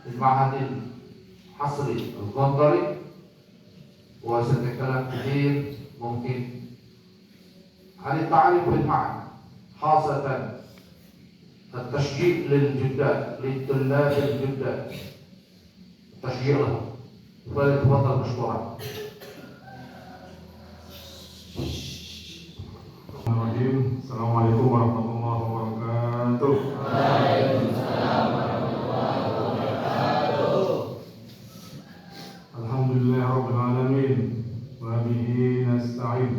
المعهد الحصري القنطري، وسنتكلم كثير ممكن عن التعريف بالمعنى، خاصة التشجيع للجداد، للطلاب الجداد، التشجيع لهم. فليتفضل مشكورا. Assalamualaikum warahmatullahi wabarakatuh. Waalaikumsalam warahmatullahi wabarakatuh. Alhamdulillahirabbil alamin wa bihi nasta'in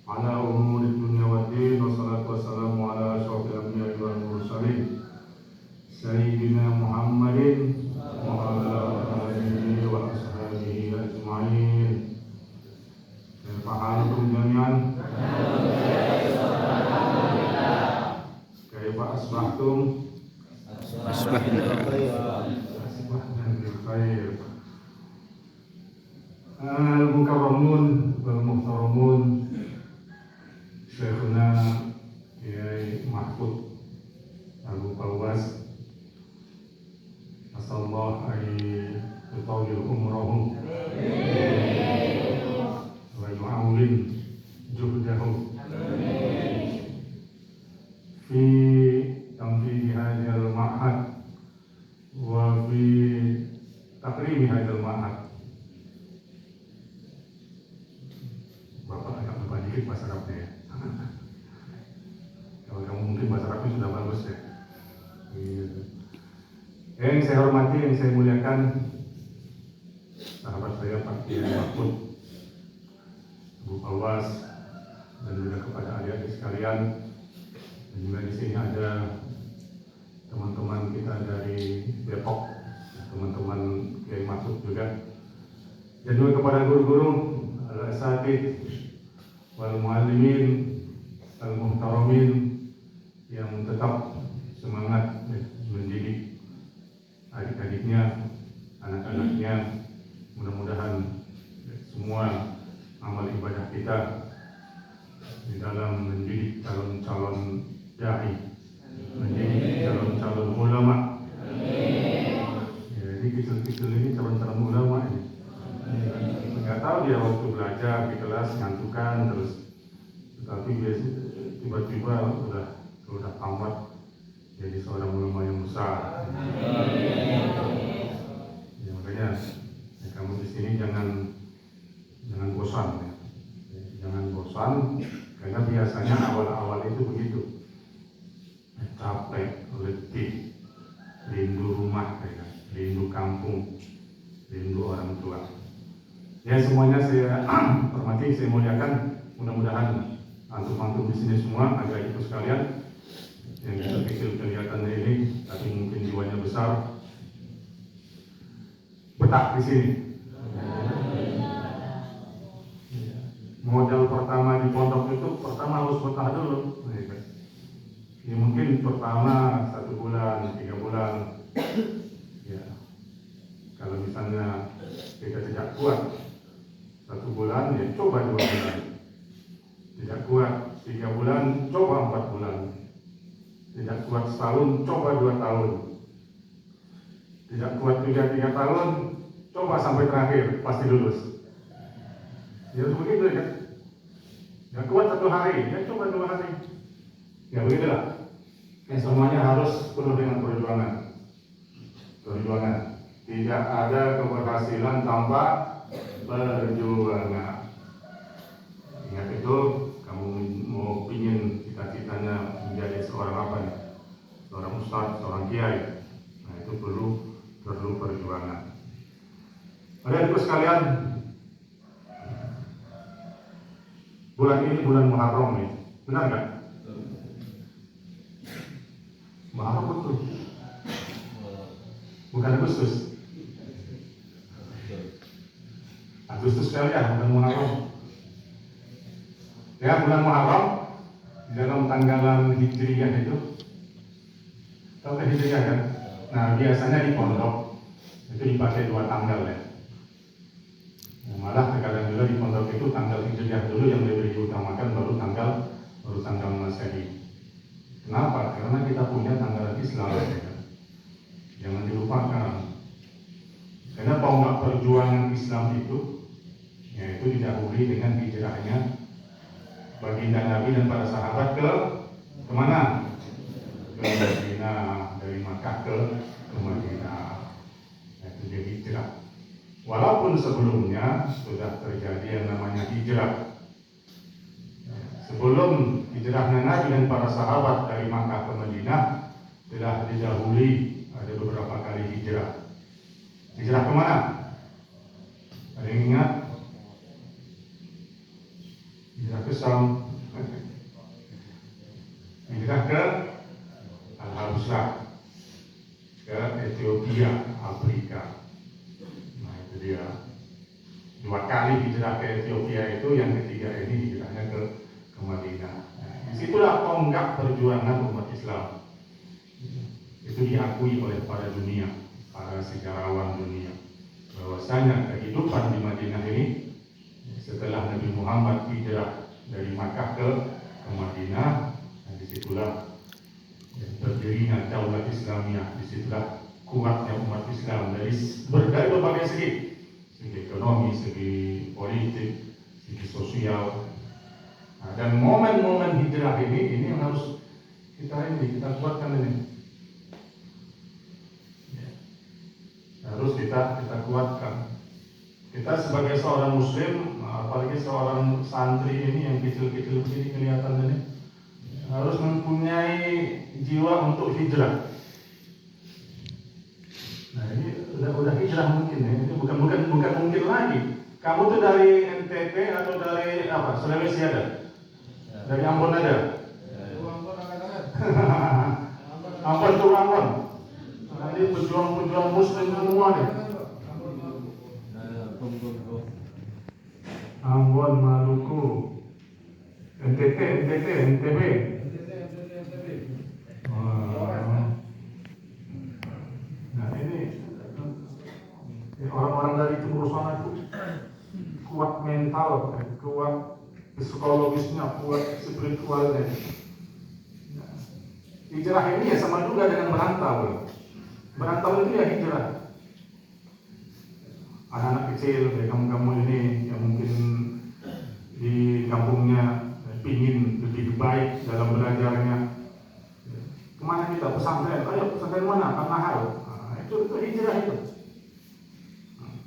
ala umuri dunya waddin, wassalatu wassalamu ala asyrofil anbiya'i wal mursalin sayyidina Muhammadin wa ala alihi wa ashabihi ajma'in. Kaifa halukum jami'an? Kaifa asbahtum? Asbahna bil khair. Al-mukarramun wal muhtaramun, Syekhuna Kiai Mahfud Abu Fawaz, asallahu ay yutawil umrahu wa yu'awwin juhdahu fi tamfidi hadzal ma'had wa fi takrimi hadzal ma'had. Bapak agak lupa dikit bahasa Arabnya ya. Kalau kamu mungkin bahasa Arabnya sudah bagus ya. Yang saya hormati, yang saya muliakan, sahabat saya Pak Kiai Mahfud Abu Fawaz, dan juga kepada adik-adik sekalian, dan juga di sini ada teman-teman kita dari Depok, teman-teman Kiai Mahfud juga, dan juga kepada guru-guru, al-asatidz wal muallimin al-muhtaramin yang tetap semangat mendidik adik-adiknya, anak-anaknya. Mudah-mudahan semua amal ibadah kita di dalam mendidik calon-calon dai, mendidik calon-calon ulama. Ya, ini kecil-kecil ini calon-calon ulama ini. Nggak tahu dia waktu belajar di kelas ngantukan terus, tetapi biasa tiba-tiba udah tamat jadi seorang ulama yang besar. Ya, makanya ya, kamu di sini jangan bosan ya. Jangan bosan, karena biasanya awal-awal itu begitu, capek, letih, rindu rumah, rindu kampung, rindu orang tua. Ya, semuanya saya hormati, saya muliakan. Mudah-mudahan antum-antum di sini semua, adik-adikku sekalian, yang kecil kelihatannya ini, tapi mungkin jiwanya besar, betah di sini. Modal pertama di pondok itu pertama harus betah dulu. Ya, mungkin pertama 1 bulan, 3 bulan. Ya, kalau misalnya kita tidak kuat 1 bulan, ya coba 2 bulan. Tidak kuat 3 bulan, coba 4 bulan. Tidak kuat setahun, coba 2 tahun. Tidak kuat juga 3 tahun, coba sampai terakhir, pasti lulus. Ya begitu ya. Gak kuat 1 hari, ya coba 2 hari. Ya begitulah. Ya, semuanya harus penuh dengan perjuangan. Perjuangan. Tidak ada keberhasilan tanpa perjuangan. Ingat itu, kamu mau pingin cita-citanya menjadi seorang apa nih? Seorang ustadz, seorang kiai. Nah, itu perlu perjuangan. Adik-adikku sekalian, bulan ini bulan Muharram nih, benar nggak? Muharram betul, bukan Agustus. Agustus sekalian, bukan Muharram. Ya, bulan Muharram dalam tanggalan Hijriyah itu, tahu kan Hijriyah kan? Nah, biasanya di pondok itu dipakai 2 tanggal ya. Malah terkadang juga di pondok itu tanggal Hijriyah dulu yang lebih diutamakan, baru tanggal Masehi. Kenapa? Karena kita punya tanggal Islam ya kan? Jangan dilupakan. itu, yaitu didahului dengan hijrahnya baginda Nabi dan para sahabat kemana? Ke Madinah, dari Makkah ke Madinah. Itu dia hijrah. Walaupun sebelumnya sudah terjadi yang namanya hijrah. Sebelum hijrahnya Nabi dan para sahabat dari Makkah ke Madinah telah didahului ada beberapa kali hijrah. Hijrah kemana? Ada yang ingat? Hijrah ke Syam, hijrah ke Al-Habsyah, ke Ethiopia, Afrika. Nah itu dia. 2 kali hijrah ke Ethiopia itu, yang ketiga ini hijrahnya ke Madinah. Nah, disitulah tonggak perjuangan umat Islam. Itu diakui oleh para dunia, para sejarawan dunia, bahwasanya kehidupan di Madinah ini setelah Nabi Muhammad hijrah dari Makkah ke Madinah, nah disitulah berdirinya daulah Islamiyah, disitulah kuatnya umat Islam dari berbagai segi ekonomi, segi politik, segi sosial. Nah, dan momen-momen hijrah ini yang harus kita kuatkan ini. Harus kita kuatkan. Kita sebagai seorang muslim, apalagi seorang santri ini yang kecil-kecil begini kelihatan ini, harus mempunyai jiwa untuk hijrah. Nah ini udah hijrah mungkin ya. Ini bukan mungkin lagi. Kamu tuh dari NTT atau dari apa? Sulawesi ada? Dari Ambon ada? Ambon tuh Ambon. Nah, ini pejuang muslim semua nih. Ambon, Maluku, NTB. Nah ini orang-orang dari timur sana itu kuat mental, kuat psikologisnya, kuat spiritualnya. Nah, hijrah ini ya sama juga dengan merantau. Merantau itu ya hijrah. Anak-anak kecil dari kampung-kampung ini yang mungkin di kampungnya ingin lebih baik dalam belajarnya. Kemana kita? Pesantren. Ayo pesantren mana? Kan mahal. Nah, itu hijrah itu.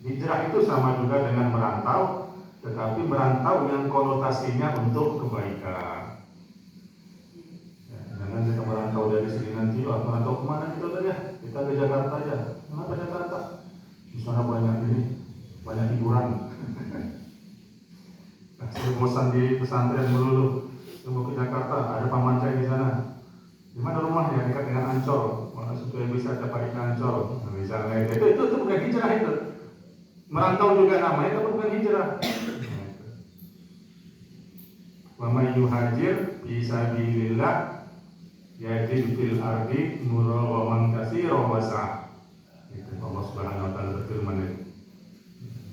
Hijrah itu sama juga dengan merantau, tetapi merantau yang konotasinya untuk kebaikan. Jangan kita merantau dari sini nanti, merantau kemana kita ya? Kita ke Jakarta aja. Kenapa Jakarta? Di sana banyak hiburan. Saya bosan di pesantren melulu. Saya mau ke Jakarta, ada paman saya di sana. Di mana rumahnya? Dekat dengan Ancol. Supaya bisa dapat ikan Ancol. Nah, misalnya itu bukan hijrah itu. Merantau juga namanya, tapi bukan hijrah. Wa may yuhajir fi sabilillah yajid fil ardi murawaman katsira wa sa'a. Itu Allah Subhanahu wa taala berfirman itu.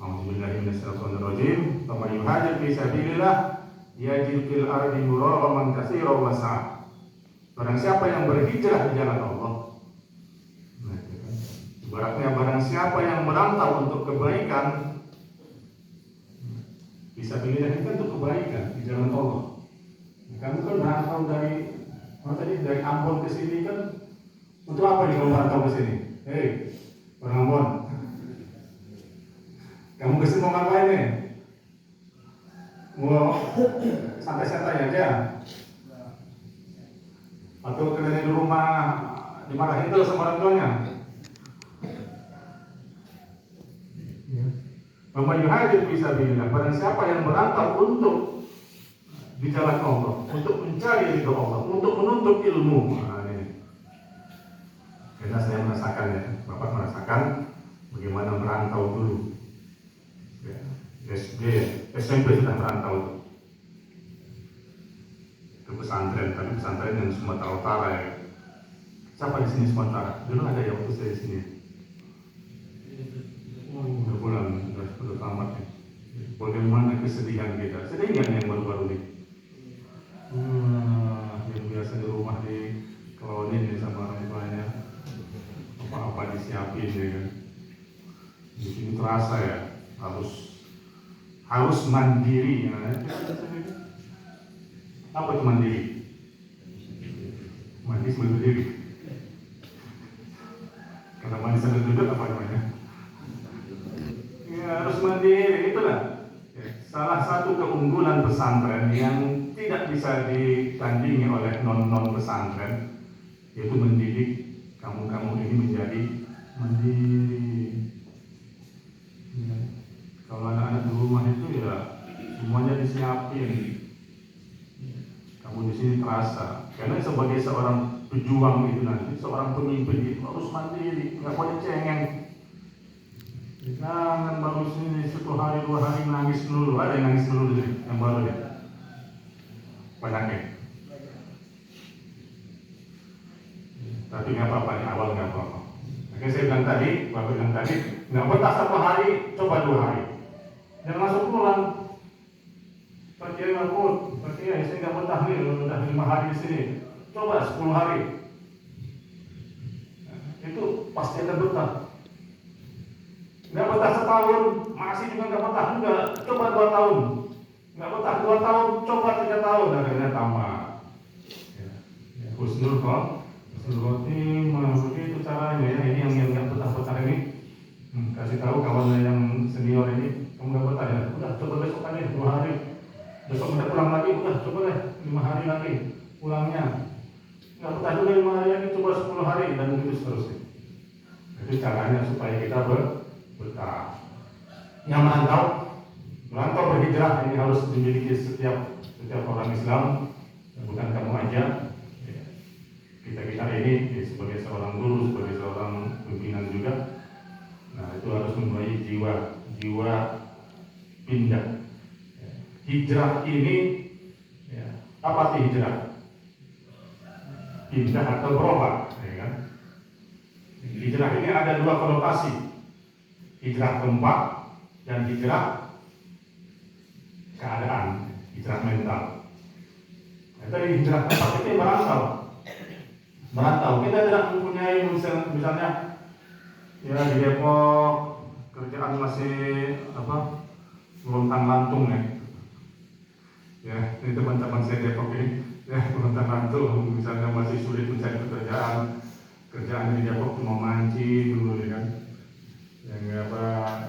A'udzubillahi minasyaitonir rajim. Wa may yuhajir fi sabilillah yajid fil ardi murawaman katsira wa sa'a. Barang siapa yang berhijrah di jalan Allah, ibaratnya barang siapa yang merantau untuk kebaikan, bisa pilih kan untuk kebaikan di jalan Allah. Kamu kan merantau dari Ambon ke sini kan untuk apa nih kamu merantau ke sini? Hei, orang Ambon, kamu ke sini mau ngapain nih? Mau santai-santai aja? Atau kalian di rumah dimarahin terus sama orang tuanya? Wa yuhajir fi sabilillah, barang siapa yang merantau untuk di jalan Allah, untuk mencari ridho Allah, untuk menuntut ilmu. Nah, ini. Karena saya merasakan ya, Bapak merasakan bagaimana merantau dulu. Ya, SD, SMP sudah merantau ke pesantren, tapi pesantren yang Sumatera Utara ya. Siapa di sini Sumatera? Dulu ada yang waktu saya di sini. Udah bulan, udah tamat ya. Bagaimana kesedihan kita? Sedih yang baru-baru ini. Yang biasa di rumah dikelonin sama orang tuanya, apa-apa disiapin ya kan. Di sini terasa ya, harus harus mandiri. Apa itu mandiri? Mandi sambil berdiri. Kalau mandi sambil duduk apa namanya? Ya, harus mandiri, itulah salah satu keunggulan pesantren yang tidak bisa ditandingi oleh non pesantren, yaitu mendidik kamu ini menjadi mandiri. Ya. Kalau anak-anak di rumah itu ya semuanya disiapin. Kamu di sini terasa, karena sebagai seorang pejuang itu nanti, seorang pemimpin itu harus mandiri, nggak boleh cengeng. Jangan baru sini 1 hari 2 hari nangis dulu, ada yang nangis dulu yang baru ya, banyaknya. Tapi nggak apa-apa, di awal nggak apa-apa. Makanya saya bilang tadi, bapak bilang tadi, nggak betah 1 hari, coba 2 hari. Jangan langsung pulang. Pakai ngapun, pakai saya nggak betah nih, udah 5 hari di sini. Coba 10 hari. Itu pasti akan betah. Nggak betah setahun, masih juga nggak betah juga. Coba 2 tahun. Nggak betah 2 tahun, coba 3 tahun, akhirnya tamat. Husnul khotimah, begitu caranya ya. Ini yang nggak betah ini. Kasih tahu kawannya yang senior ini, kamu nggak betah ya? Udah coba besok aja 2 hari. Besok udah pulang lagi, udah coba deh 5 hari lagi pulangnya. Nggak betah juga 5 hari lagi, coba 10 hari dan begitu seterusnya. Itu caranya supaya kita betah. Yang merantau berhijrah ini harus dimiliki setiap orang Islam, bukan kamu aja. Kita ini sebagai seorang guru, sebagai seorang pimpinan juga. Nah, itu harus mempunyai jiwa pindah. Hijrah ini apa sih hijrah? Pindah atau berubah, ya kan? Hijrah ini ada 2 konotasi. Hijrah tempat dan hijrah keadaan, hijrah mental. Nah, tadi hijrah tempat itu merantau. Kita tidak mempunyai misalnya ya di Depok kerjaan masih lontang-lantung ya. Ya, ini teman-teman saya Depok ini ya lontang-lantung, misalnya masih sulit mencari kerjaan di Depok cuma mancing dulu ya kan. Yang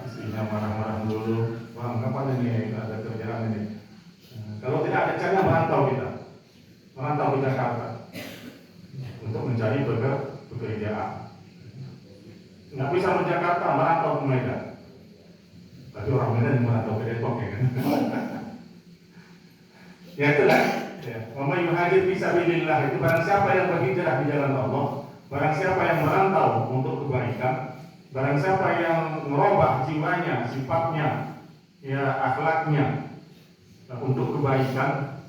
istrinya marah-marah dulu, wah kapan ini ada kerjaan ini. Kalau tidak ada caranya merantau ke Jakarta untuk mencari pekerjaan. Nggak bisa ke Jakarta, merantau ke Medan. Tapi orang Medan yang merantau ke Depok ya kan. Ya itulah. Wa yuhajir fi sabilillah, itu barang siapa yang berhijrah di jalan Allah, barang siapa yang merantau untuk kebaikan, barang siapa yang merubah jiwanya, sifatnya, ya akhlaknya untuk kebaikan.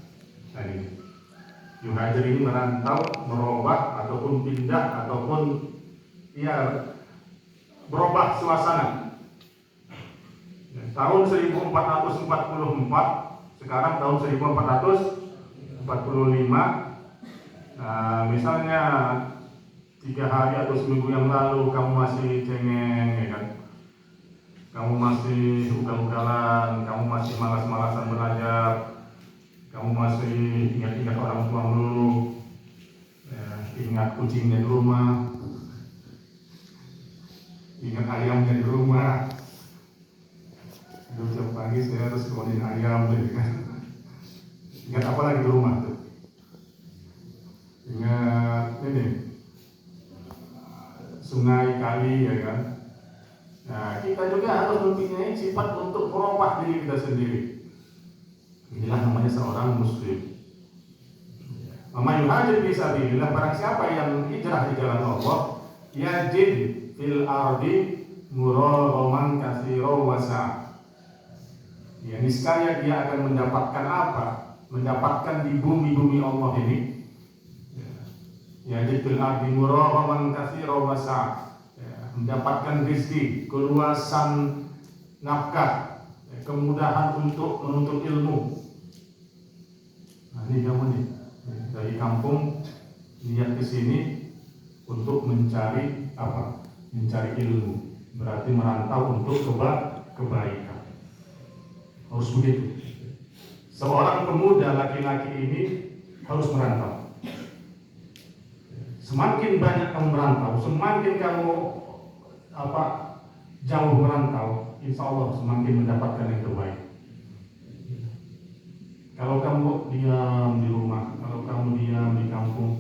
Nah ini yuhajir ini merantau, merubah ataupun pindah ataupun ya berubah suasana. Tahun 1444, sekarang tahun 1445. Nah, misalnya 3 hari atau seminggu yang lalu kamu masih cengeng, ya kan? Kamu masih ugal-ugalan, kamu masih malas-malasan belajar, kamu masih ingat-ingat orang tua dulu, ya, ingat kucingnya di rumah, ingat ayamnya di rumah. Aduh, tiap pagi saya harus keluarin ayam, gitu kan. Ingat apa lagi di rumah tuh? Ingat ini sungai, kali, ya kan. Nah, kita juga harus mempunyai sifat untuk merubah diri kita sendiri. Inilah namanya seorang muslim. Man yuhajir fi sabilillah, barang siapa yang hijrah di jalan Allah, yajid fil ardi muraghaman katsiran wasa'. Ya, niscaya dia akan mendapatkan apa? Mendapatkan di bumi Allah ini. Ya, fil ardi muraghaman katsiran wasa'. Mendapatkan rezeki, keluasan nafkah, kemudahan untuk menuntut ilmu. Nah, ini kamu nih dari kampung niat ke sini untuk mencari apa? Mencari ilmu. Berarti merantau untuk kebaikan. harus begitu. Seorang pemuda laki-laki ini harus merantau. Semakin banyak kamu merantau, semakin kamu jauh merantau, insya Allah semakin mendapatkan yang terbaik. Kalau kamu diam di rumah, kalau kamu diam di kampung,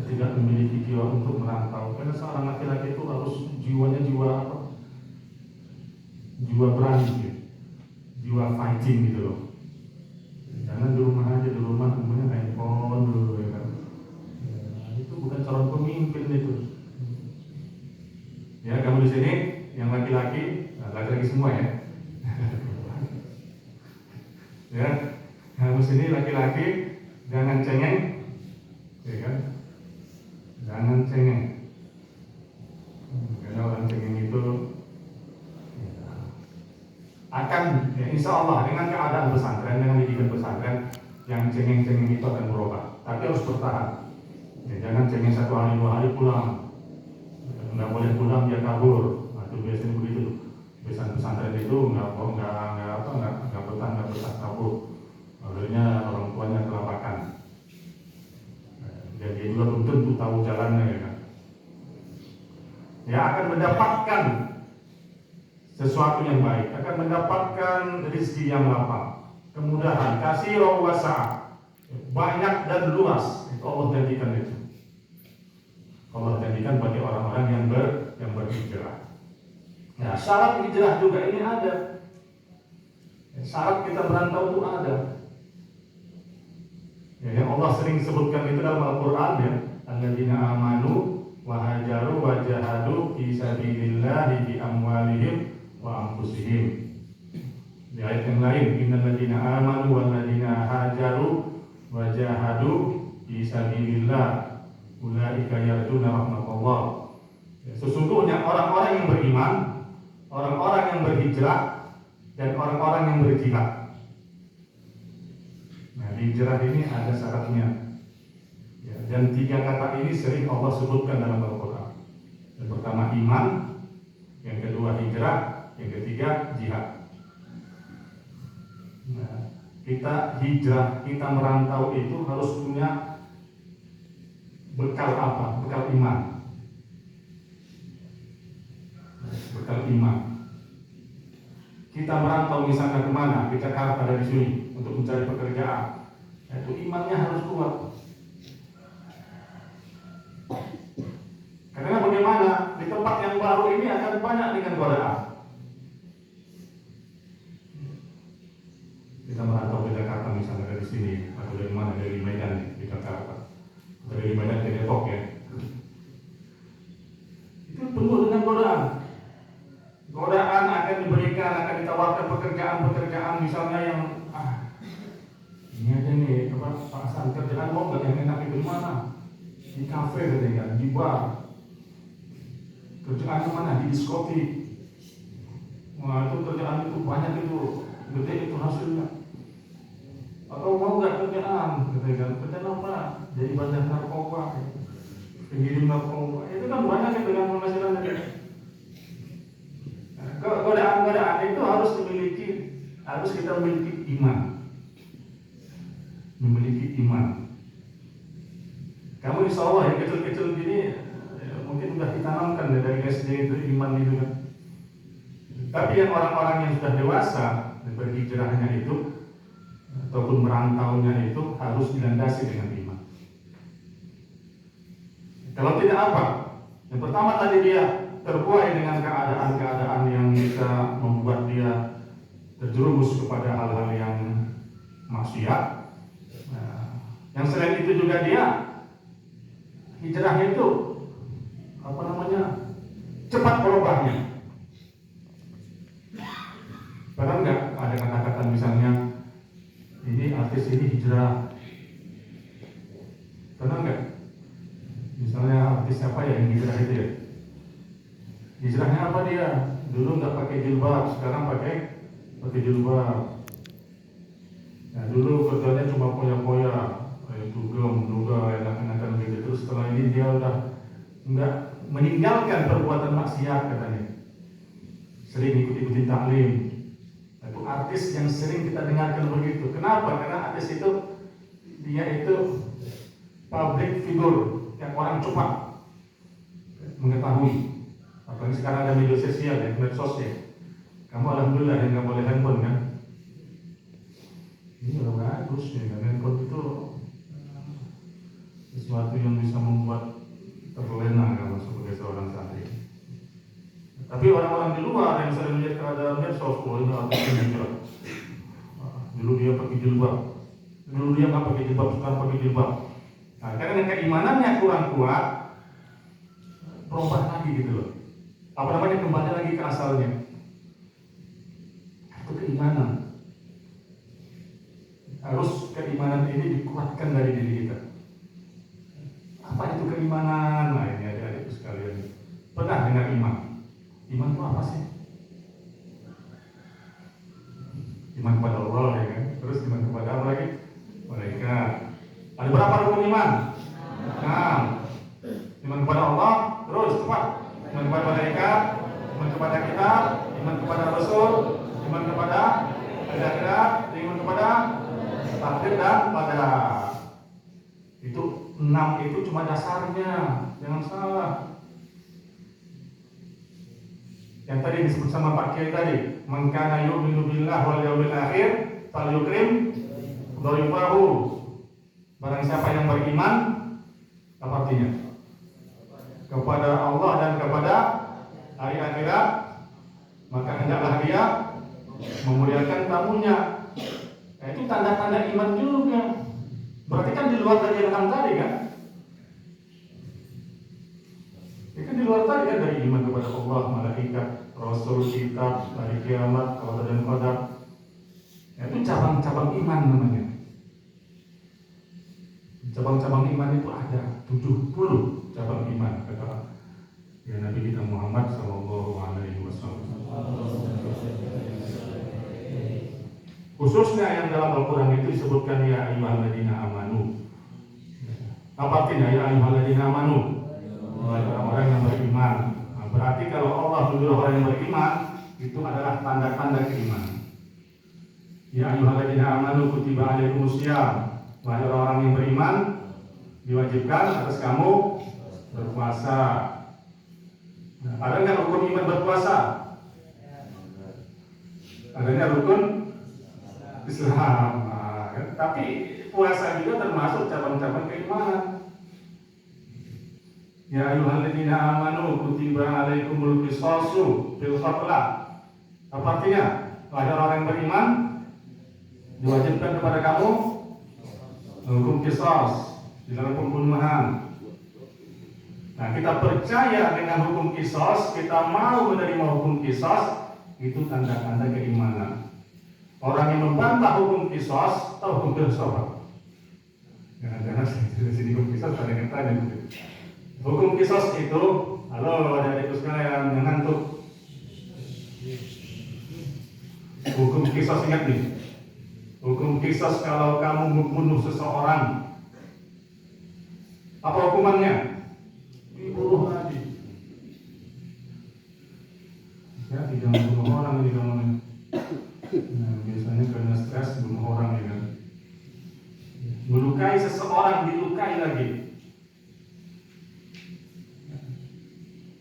tidak memiliki jiwa untuk merantau, karena seorang laki-laki itu harus jiwanya jiwa berani, gitu. Jiwa fighting gitu loh. Jangan di rumah aja, di rumah semuanya handphone dulu ya kan. Itu bukan calon pemimpin itu. Ya, kamu di sini yang laki-laki semua ya. Ya, kamu sini laki-laki jangan cengeng, ya kan? Jangan cengeng. Karena orang cengeng itu akan, ya insya Allah dengan keadaan pesantren, dengan didikan pesantren, yang cengeng-cengeng itu akan berubah. Tapi harus bertahan. Ya, jangan cengeng 1 hari 2 hari pulang. Nggak boleh pulang dia kabur. Nah, itu biasanya begitu. Biasanya pesantren itu nggak betah kabur. Akhirnya orang tuanya kelabakan. Dan dia juga belum tentu tahu jalannya ya kan. Ya akan mendapatkan sesuatu yang baik, akan mendapatkan rezeki yang lapang, kemudahan, kasiro wasa, banyak dan luas. Itu Allah jadikan itu. Allah jadikan bagi orang-orang yang berhijrah. Nah, syarat hijrah juga ini ada. Syarat kita merantau itu ada. Ya, yang Allah sering sebutkan itu dalam Al-Quran ya, alladzina amanu wa hajaru wa jahadu fi sabilillahi bi amwalihim wa anfusihim. Di ayat yang lain, innal ladzina amanu wal ladzina hajaru wa jahadu fi sabilillah ulaika yarjuna rahmatullah. Ya, sesungguhnya orang-orang yang beriman, orang-orang yang berhijrah, dan orang-orang yang berjihad. Nah, hijrah ini ada syaratnya. Ya, dan 3 kata ini sering Allah sebutkan dalam Al-Quran. Yang pertama iman, yang kedua hijrah, yang ketiga jihad. Nah, kita hijrah, kita merantau itu harus punya bekal apa? Bekal iman. Bekal iman. Kita merantau misalnya kemana? Kita Jakarta dari sini untuk mencari pekerjaan. Itu imannya harus kuat. Karena bagaimana di tempat yang baru ini akan banyak dengan godaan. Kita merantau ke Jakarta misalnya dari sini atau dari mana? Dari Medan di Jakarta, dari Medan ke Depok ya. Itu penuh dengan godaan. Godaan akan diberikan, akan ditawarkan pekerjaan-pekerjaan misalnya yang ini aja nih Pak Hasan, kerjaan mau nggak yang enak itu di mana? Di kafe katanya, di bar. Kerjaan mana? Di diskotik. Wah itu kerjaan itu banyak itu, gede itu hasilnya. Atau mau nggak kerjaan? Kerjaan apa? Jadi bandar narkoba, pengirim narkoba. Itu kan banyak itu dengan penghasilannya. Godaan-godaan itu harus kita memiliki iman. Memiliki iman. Kamu insya Allah yang kecil-kecil gini mungkin sudah ditanamkan dari SD itu iman itu kan. Tapi yang orang-orang yang sudah dewasa berhijrahnya itu ataupun merantaunya itu harus dilandasi dengan iman. Kalau tidak apa? Yang pertama tadi dia terbuai dengan keadaan-keadaan yang bisa membuat dia terjerumus kepada hal-hal yang maksiat. Nah, yang selain itu juga dia hijrahnya itu cepat berubahnya. Pernah nggak ada kata-kata misalnya ini artis ini hijrah? Pernah nggak? Misalnya artis apa ya yang hijrah itu ya? Hijrahnya apa dia? Dulu nggak pakai jilbab, sekarang pakai jilbab. Nah dulu kerjanya cuma poya-poya, dugem, duga, enak-enakan gitu. Terus setelah ini dia udah nggak meninggalkan perbuatan maksiat katanya. Sering ikut-ikutin taklim. Itu artis yang sering kita dengarkan begitu. Kenapa? Karena artis itu dia itu public figure yang orang cepat mengetahui. Apalagi sekarang ada media sosial ya, medsos ya. Kamu alhamdulillah yang nggak boleh handphone kan? Ini udah bagus ya, kan handphone itu sesuatu yang bisa membuat terlena kamu sebagai seorang santri. Tapi orang-orang di luar yang sering lihat keadaan medsos, ini artisnya juga. Dulu dia pakai jilbab, dulu dia nggak pakai jilbab, sekarang pakai jilbab. Nah, karena keimanannya kurang kuat, berubah lagi gitu loh. Apa namanya, kembali lagi ke asalnya. Itu keimanan. Harus keimanan ini dikuatkan dari diri kita. Apa itu keimanan? Nah, ini adik-adik sekalian. Pernah dengar iman? Iman itu apa sih? Iman kepada Allah ya kan? Terus iman kepada apa lagi? Malaikat. Ada berapa rukun iman? 6. Iman kepada Allah, terus cepat. Iman kepada malaikat, iman kepada kitab, iman kepada Rasul, iman kepada akhirat, iman kepada takdir dan qadar. Itu 6 itu cuma dasarnya, jangan salah. Yang tadi disebut sama Pak Kiai tadi, man kana yu'minu billah wal yawmil akhir falyukrim dhaifahu. Barang siapa yang beriman, apa artinya? Kepada Allah dan kepada hari akhirat, maka hendaklah dia memuliakan tamunya. Nah, itu tanda-tanda iman juga. Berarti kan di luar dari yang tadi kan? Ya kan di luar tadi kan, dari iman kepada Allah, malaikat, Rasul, kitab, hari kiamat, qadar dan qadar. Ya, itu cabang-cabang iman namanya. Cabang-cabang iman itu ada 70 cabang iman kata ya Nabi kita Muhammad sallallahu alaihi wasallam. Khususnya yang dalam Al-Quran itu disebutkan ya ayyuhalladzina amanu. Apa artinya ya ayyuhalladzina amanu? Orang-orang yang beriman. Nah, berarti kalau Allah menyuruh orang yang beriman, itu adalah tanda-tanda keimanan. Ya ayyuhalladzina amanu kutiba alaikumusiyam. Wahai orang yang beriman, diwajibkan atas kamu berpuasa. Nah, ada nggak rukun iman berpuasa? Adanya rukun Islam. Nah, kan? Tapi puasa juga termasuk cabang-cabang keimanan. Ya ayyuhalladzina amanu kutiba alaikumul qisasu fil qatla. Apa artinya? Wahai orang yang beriman, diwajibkan kepada kamu hukum qisas di dalam pembunuhan. Nah, kita percaya dengan hukum qisas, kita mau menerima hukum qisas, itu tanda-tanda keimanan. Orang yang membantah hukum qisas, tahu hukum qisas? Jangan-jangan di sini hukum qisas ada yang tanya gitu. Hukum qisas itu, halo adik-adikku sekalian, mengantuk. Hukum qisas, ingat nih. Hukum qisas kalau kamu membunuh seseorang, apa hukumannya? Dibunuh lagi. Ya, tidak bunuh orang ini namanya. Nah, biasanya karena stres bunuh orang ya kan. Melukai seseorang, dilukai lagi.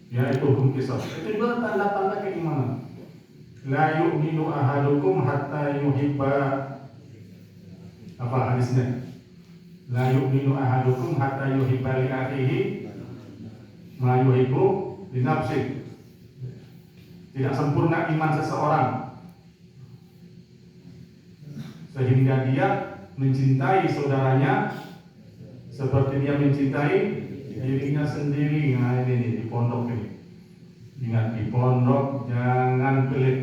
Ya, itu hukum qisas. Itu juga tanda-tanda keimanan. La yu'minu ahadukum hatta yuhibba. Apa hadisnya? La yu'minu ahadukum hatta yuhibba li akhihi ma yuhibbu li nafsihi. Tidak sempurna iman seseorang sehingga dia mencintai saudaranya seperti dia mencintai dirinya sendiri. Nah, ini nih, di pondok ini. Ingat, di pondok jangan pelit.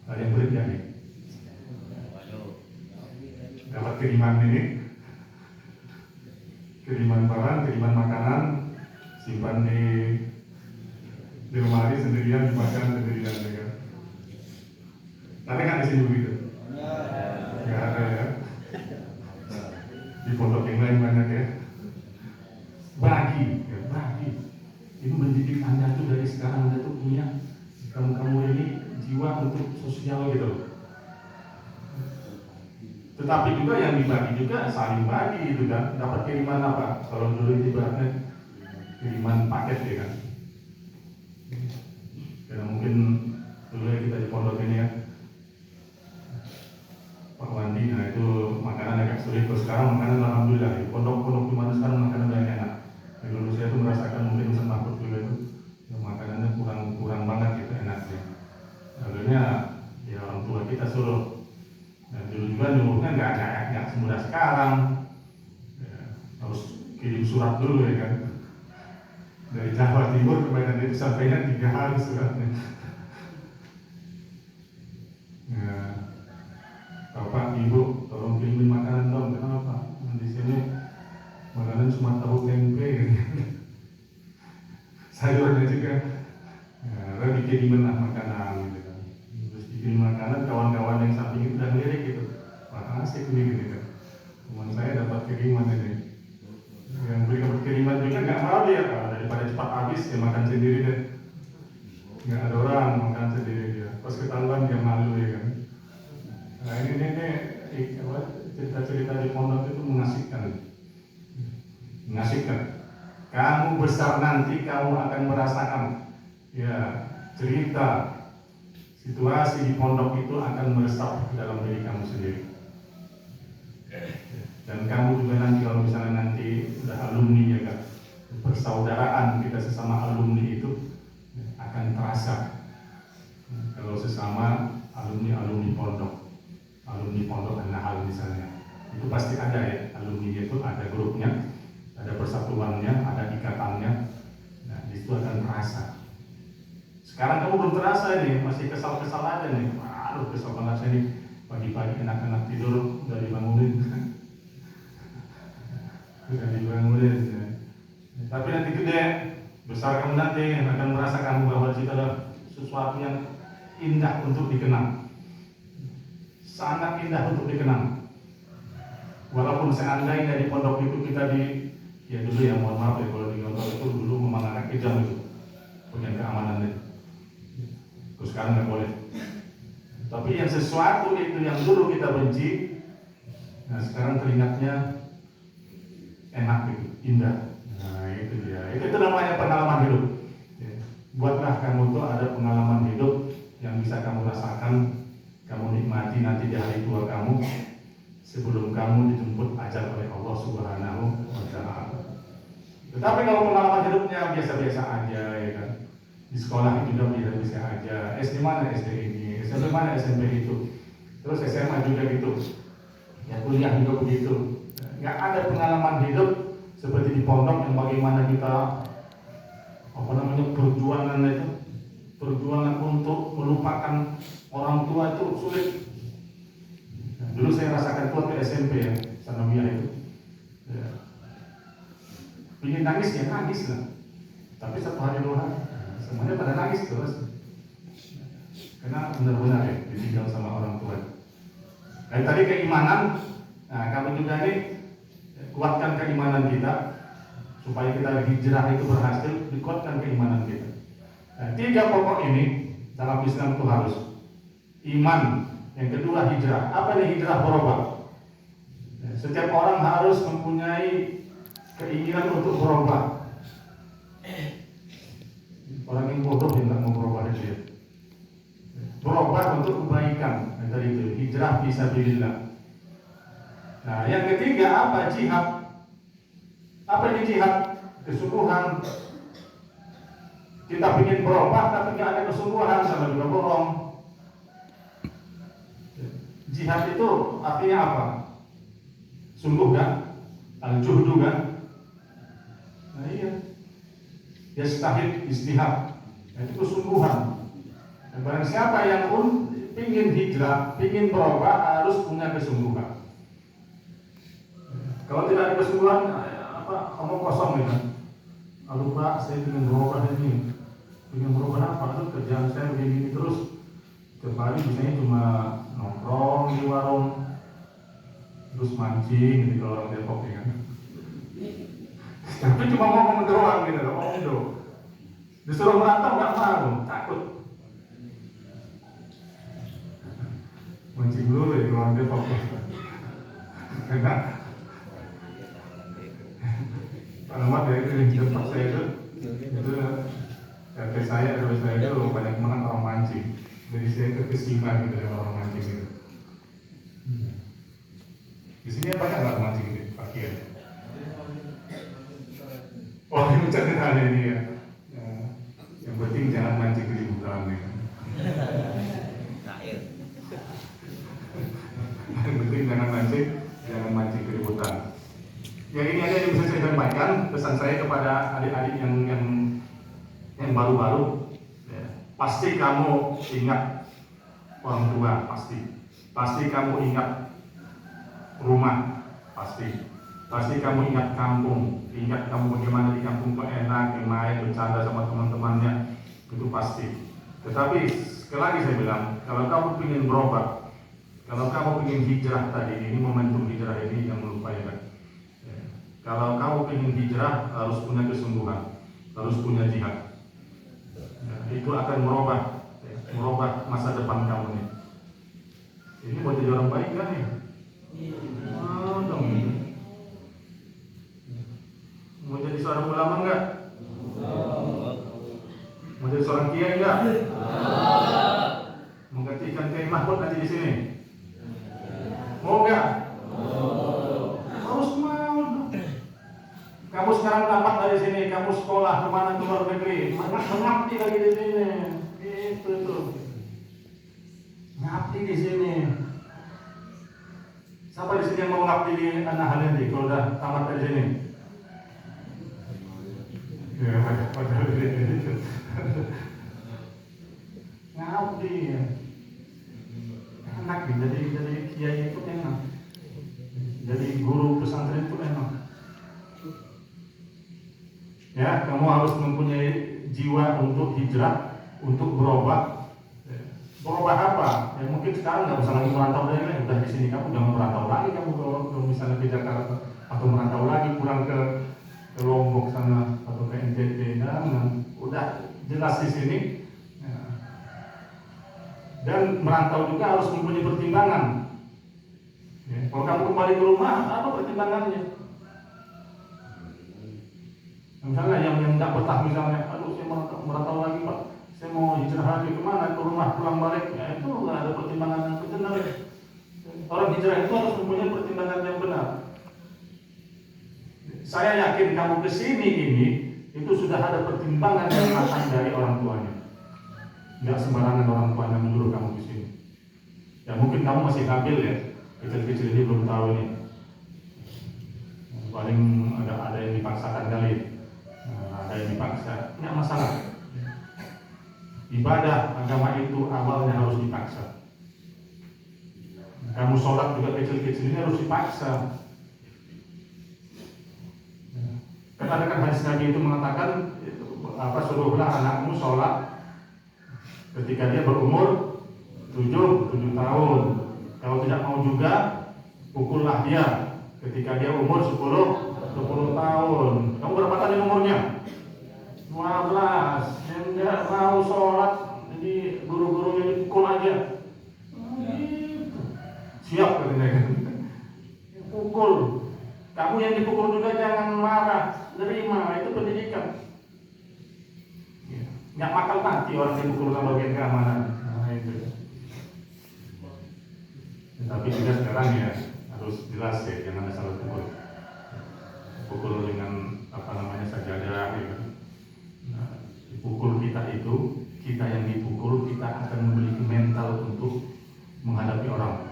Ada yang pelit ya nih? Dapat kiriman ini, kiriman barang, kiriman makanan, simpan di lemari sendirian, dimakan sendirian ya. Ada nggak di sini begitu? Nggak ada ya. Di pondok yang lain banyak ya. Bagi, ya, bagi. Ini mendidik Anda tuh dari sekarang, Anda tuh punya kamu ini jiwa untuk sosial. sosial gitu. Tetapi juga yang dibagi juga saling bagi gitu kan. Dapat kiriman apa? Kalau dulu ibaratnya kiriman paket ya kan. Karena mungkin dulu ya kita di pondok ini ya, Pak Wandi, nah itu makanan agak sulit. Terus sekarang makanan alhamdulillah di pondok-pondok di mana sekarang makanan banyak enak. Yang dulu saya tuh merasakan mungkin sembako dulu itu ya, makanannya kurang banget gitu enaknya. Lalunya ya orang tua kita suruh. Dan dulu juga nyuruhnya nggak semudah sekarang. Ya, harus kirim surat dulu ya kan. Dari Jawa Timur ke Medan itu sampainya 3 hari suratnya. Ya, Bapak, Ibu, tolong kirimin makanan dong. Kenapa? Di sini makanan cuma tahu tempe. Sayurnya juga. Ya, dikirimin lah makanan gitu kan. Terus dikirim makanan, kawan-kawan yang samping itu udah lirik gitu. Wah, asik nih gitu kan. Teman saya dapat kiriman ini. Yang beri kiriman juga nggak mau dia, daripada cepat habis ya makan sendiri deh. Nggak ada orang makan sendiri dia. Pas ketahuan dia malu ya kan. Nah ini cerita-cerita di pondok itu mengasihkan. Kamu besar nanti kamu akan merasakan ya cerita situasi di pondok itu akan meresap dalam diri kamu sendiri. Dan kamu juga nanti kalau misalnya nanti udah alumni ya kan, persaudaraan kita sesama alumni itu akan terasa. Kalau sesama alumni pondok An-Nahl misalnya, itu pasti ada ya, alumni itu ada grupnya, ada persatuannya, ada ikatannya. Nah, itu akan terasa. Sekarang kamu belum terasa ini, masih kesal-kesal aja nih. Aduh, kesal banget saya nih, pagi-pagi anak-anak tidur udah dibangunin. Udah dibangunin ya. Tapi nanti gede, besar kamu nanti akan merasakan bahwa itu adalah sesuatu yang indah untuk dikenang. Sangat indah untuk dikenang. Walaupun seandainya di pondok itu kita ya dulu ya mohon maaf ya kalau di pondok itu dulu memang agak kejam itu bagian keamanan itu. Terus sekarang nggak boleh. Tapi yang sesuatu itu yang dulu kita benci, nah sekarang teringatnya enak gitu, indah. Nah itu dia. Itu namanya pengalaman hidup. Ya. Buatlah kamu tuh ada pengalaman hidup yang bisa kamu rasakan, kamu nikmati nanti di hari tua kamu sebelum kamu dijemput ajal oleh Allah Subhanahu wa Ta'ala. Tetapi kalau pengalaman hidupnya biasa-biasa aja ya kan. Di sekolah itu juga biasa-biasa aja. SD mana SD ini, SMP mana SMP itu. Terus SMA juga gitu. Ya kuliah juga begitu. Nggak ada pengalaman hidup seperti di pondok yang bagaimana kita perjuangan untuk melupakan orang tua itu sulit. Nah, dulu saya rasakan waktu SMP ya, Sanawiyah itu. Ya. Ingin nangis ya nangis lah. Tapi 1 hari 2 hari semuanya pada nangis terus. Karena benar-benar ya ditinggal sama orang tua. Dan tadi keimanan, nah kami juga ini kuatkan keimanan kita supaya kita hijrah itu berhasil, dikuatkan keimanan kita. Nah, 3 pokok ini dalam Islam itu harus iman, yang kedua hijrah. Apa ini hijrah berubah? Setiap orang harus mempunyai keinginan untuk berubah. Orang yang bodoh yang tidak mau berubah itu ya. Berubah untuk kebaikan. Nah, tadi itu hijrah fisabilillah. Nah, yang ketiga apa? Jihad. Apa ini jihad? Kesungguhan. Kita ingin berubah tapi tidak ada kesungguhan, sama juga bohong. Jihad itu artinya apa? Sungguh kan? Al-juhdu kan? Nah iya. Yastahid istihad. Nah, itu kesungguhan. Dan barang siapa yang pun ingin hijrah, ingin berubah harus punya kesungguhan. Kalau tidak ada kesungguhan, omong kosong ya. Lalu Pak, saya ingin berubah ini. Ingin berubah apa? Itu kerjaan saya begini terus. Kembali misalnya cuma nongkrong di warung, terus mancing gitu kalau orang Depok ya kan. Tapi cuma ngomong doang gitu, ngomong doang. Disuruh merantau nggak mau, takut. Oke. Karena alamat dari tempat saya itu RT saya, RW saya itu banyak banget orang mancing. Jadi saya kesima gitu dengan orang mancing gitu. Di sini banyak nggak mancing gitu, pakaian? Oh, ini catatan ini ya. Yang penting jangan mancing keributan ya. Yang penting jangan mancing keributan. Ya ini aja yang bisa saya sampaikan pesan saya kepada adik-adik yang baru-baru. Ya. Pasti kamu ingat orang tua, pasti kamu ingat rumah, pasti kamu ingat kampung, ingat kamu bagaimana di kampung kok enak, main, bercanda sama teman-temannya, itu pasti. Tetapi sekali lagi saya bilang, kalau kamu ingin berubah, kalau kamu ingin hijrah tadi, ini momentum hijrah ini yang melupakan. Kalau kamu ingin hijrah, harus punya kesungguhan, harus punya jihad. Itu akan merubah masa depan kamu nih. Ini mau jadi orang baik kan nih? Dong. Mau jadi seorang ulama enggak? Mau jadi seorang kiai enggak? Menggantikan Kiai Mahmud nanti di sini. Mau enggak? Harus mau. Kamu sekarang tamat dari sini, kamu sekolah kemana, ke luar negeri, mengabdi lagi di sini. Itu tuh. Ngabdi di sini. Siapa di sini yang mau ngabdi di Anak Halendi kalau udah tamat dari sini? Ya, ngabdi ya. Enak jadi kiai itu enak. Jadi guru pesantren itu enak. Ya, kamu harus mempunyai jiwa untuk hijrah, untuk berubah. Berubah apa? Ya mungkin sekarang nggak usah lagi merantau dari lain, udah di sini kamu jangan merantau lagi kamu kalau misalnya ke Jakarta atau merantau lagi pulang ke Lombok sana atau ke NTT, dan udah jelas di sini. Ya. Dan merantau juga harus mempunyai pertimbangan. Ya, kalau kamu kembali ke rumah, apa pertimbangannya? Misalnya yang tidak betah misalnya, aduh saya merantau lagi Pak, saya mau hijrah lagi kemana, ke rumah pulang balik, ya itu nggak ada pertimbangan yang benar. Orang hijrah itu harus mempunyai pertimbangan yang benar. Saya yakin kamu kesini ini itu sudah ada pertimbangan yang matang dari orang tuanya. Nggak sembarangan orang tuanya menyuruh kamu ke sini. Ya mungkin kamu masih ngambil ya, kecil-kecil ini belum tahu ini. Paling ada yang dipaksakan kali. Ada yang dipaksa, nggak masalah. Ibadah agama itu awalnya harus dipaksa. Kamu sholat juga kecil-kecil ini harus dipaksa. Karena ada kan hadis Nabi itu mengatakan, suruhlah anakmu sholat ketika dia berumur 7 tahun. Kalau tidak mau juga, pukullah dia ketika dia umur 10 tahun. Kamu berapa tadi umurnya? 12. Yang tidak mau sholat, jadi guru-gurunya dipukul aja. Gitu. Siap katanya. Pukul. Kamu yang dipukul juga jangan marah, terima, itu pendidikan. Nggak bakal mati orang yang dipukul sama bagian keamanan. Nah, itu. Tapi juga sekarang ya harus jelas ya, jangan ada salah pukul. Pukul dengan sajadah ya. Nah, dipukul kita itu, kita yang dipukul, kita akan memiliki mental untuk menghadapi orang.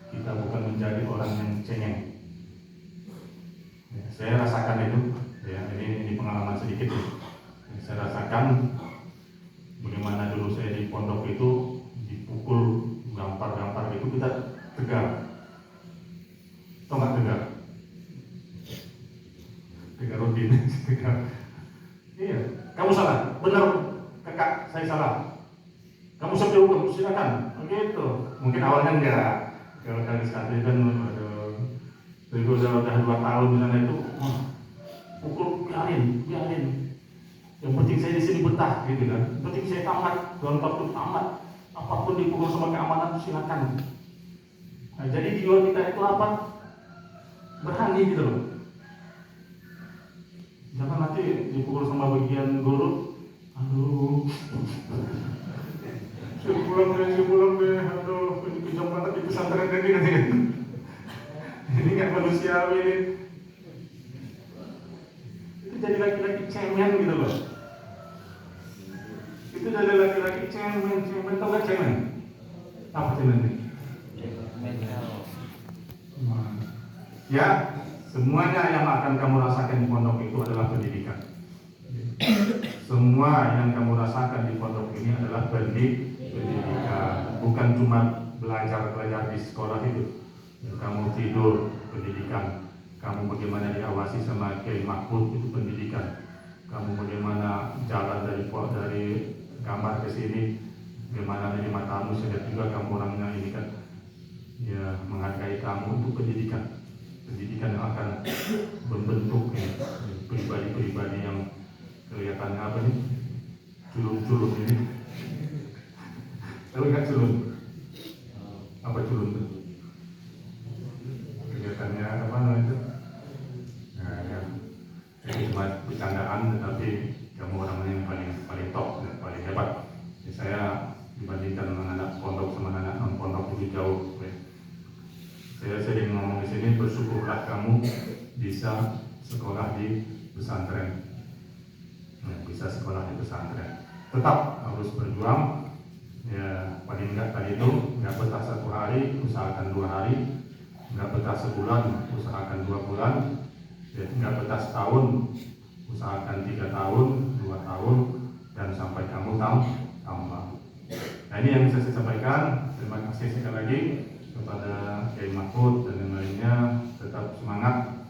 Kita bukan menjadi orang yang cengeng. Ya, saya rasakan itu, ya ini pengalaman sedikit. Ya, saya rasakan bagaimana dulu saya di pondok itu dipukul gampar-gampar itu kita tegar. Atau nggak tegar? Tegar rutin, tegar. Iya, kamu salah, benar kakak, saya salah. Kamu sampai hukum, silakan. Begitu. Mungkin awalnya enggak. Kalau kali sekali kan, itu udah 2 tahun misalnya itu, pukul biarin. Yang penting saya di sini betah, gitu kan. Yang penting saya tamat, dalam waktu tamat. Apapun dipukul sama keamanan silakan. Nah, jadi jiwa kita itu apa? Berani gitu loh. Jangan nanti dipukul sama bagian guru, aduh, saya pulang deh, aduh, ini kejam banget di pesantren tadi nanti. Ini nggak manusiawi ini. Itu jadi laki-laki cemen gitu loh. Itu jadi laki-laki cemen, tau gak cemen? Apa cemen ini? Ya, semuanya yang akan kamu rasakan di pondok itu adalah pendidikan. Semua yang kamu rasakan di pondok ini adalah pendidikan, bukan cuma belajar di sekolah itu. Kamu tidur, pendidikan. Kamu bagaimana diawasi sama Kiai Mahmud, itu pendidikan. Kamu bagaimana jalan dari kamar ke sini, bagaimana dari matamu, sedang juga kamu orangnya ini kan, ya menghargai kamu, itu pendidikan. Pendidikan yang akan membentuk ya, pribadi-pribadi yang kelihatannya apa nih, culun-culun ini. Tahu nggak culun? Apa culun itu? Kelihatannya apa namanya itu? Nah, ya. Jadi cuma bercandaan, tetapi kamu orangnya yang paling top, paling hebat. Jadi saya dibandingkan dengan anak pondok sama anak non pondok itu jauh. Ya. Saya sering ngomong di sini, bersyukurlah kamu bisa sekolah di pesantren. Bisa sekolah di pesantren. Tetap harus berjuang. Ya, paling enggak tadi itu nggak betah 1 hari, usahakan 2 hari. Nggak betah sebulan, usahakan 2 bulan. Ya, nggak betah setahun, usahakan 3 tahun, 2 tahun, dan sampai kamu tambah. Nah, ini yang bisa saya sampaikan. Terima kasih sekali lagi kepada Kiai Mahmud dan yang lainnya. Tetap semangat.